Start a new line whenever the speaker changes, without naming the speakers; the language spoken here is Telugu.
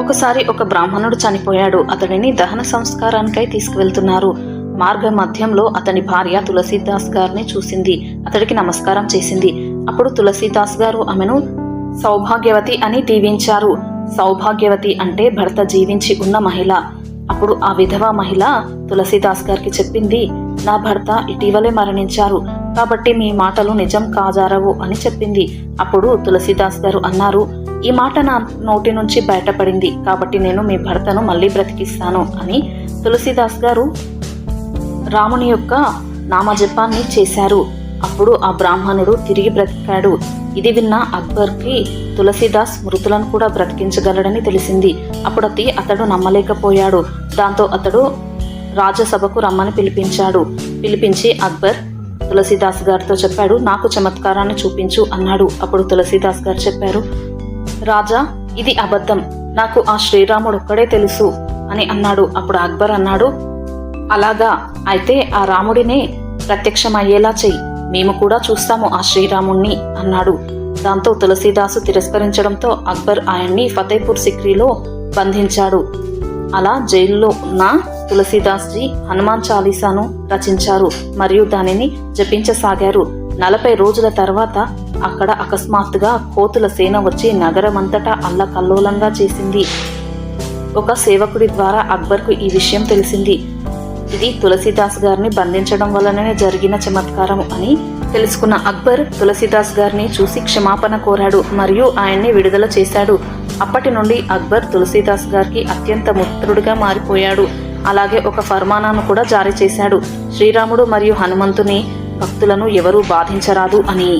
ఒకసారి ఒక బ్రాహ్మణుడు చనిపోయాడు. అతడిని దహన సంస్కారానికై తీసుకువెళ్తున్నారు. మార్గ మధ్యంలో అతని భార్య తులసీదాస్ గారిని చూసింది. అతడికి నమస్కారం చేసింది. అప్పుడు తులసీదాస్ గారు ఆమెను సౌభాగ్యవతి అని దీవించారు. సౌభాగ్యవతి అంటే భర్త జీవించి ఉన్న మహిళ. అప్పుడు ఆ విధవ మహిళ తులసీదాస్ గారికి చెప్పింది, నా భర్త ఇటీవలే మరణించారు, కాబట్టి మీ మాటలు నిజం కాజారవు అని చెప్పింది. అప్పుడు తులసీదాస్ గారు అన్నారు, ఈ మాట నా నోటి నుంచి బయటపడింది, కాబట్టి నేను మీ భర్తను మళ్ళీ బ్రతికిస్తాను అని తులసీదాస్ గారు రాముని యొక్క నామజపాన్ని చేశారు. అప్పుడు ఆ బ్రాహ్మణుడు తిరిగి బ్రతికాడు. ఇది విన్న అక్బర్కి తులసీదాస్ మృతులను కూడా బ్రతికించగలడని తెలిసింది. అప్పుడు అతడు నమ్మలేకపోయాడు. దాంతో అతడు రాజసభకు రమ్మని పిలిపించి అక్బర్ తులసీదాస్ గారితో చెప్పాడు, నాకు చమత్కారాన్ని చూపించు అన్నాడు. అప్పుడు తులసీదాస్ గారు చెప్పారు, రాజా, ఇది అబద్ధం, నాకు ఆ శ్రీరాముడు ఒక్కడే తెలుసు అని అన్నాడు. అప్పుడు అక్బర్ అన్నాడు, అలాగా, అయితే ఆ రాముడినే ప్రత్యక్షమయ్యేలా చెయ్యి, మేము కూడా చూస్తాము ఆ శ్రీరాముణ్ణి అన్నాడు. దాంతో తులసీదాసు తిరస్కరించడంతో అక్బర్ ఆయన్ని ఫతేపూర్ సిక్రీలో బంధించాడు. అలా జైల్లో ఉన్న తులసీదాస్ జీ హనుమాన్ చాలీసాను రచించారు మరియు దానిని జపించసాగారు. 40 రోజుల తర్వాత అక్కడ అకస్మాత్తుగా కోతుల సేన వచ్చి నగరమంతటా అల్లకల్లోలంగా చేసింది. ఒక సేవకుడి ద్వారా అక్బర్కు ఈ విషయం తెలిసింది. ఇది తులసీదాస్ గారిని బంధించడం వల్లనే జరిగిన చమత్కారం అని తెలుసుకున్న అక్బర్ తులసీదాస్ గారిని చూసి క్షమాపణ కోరాడు మరియు ఆయన్ని విడుదల చేశాడు. అప్పటి నుండి అక్బర్ తులసీదాస్ గారికి అత్యంత మిత్రుడిగా మారిపోయాడు. అలాగే ఒక ఫర్మానాను కూడా జారీ చేశాడు, శ్రీరాముడు మరియు హనుమంతుని భక్తులను ఎవరూ బాధించరాదు అని.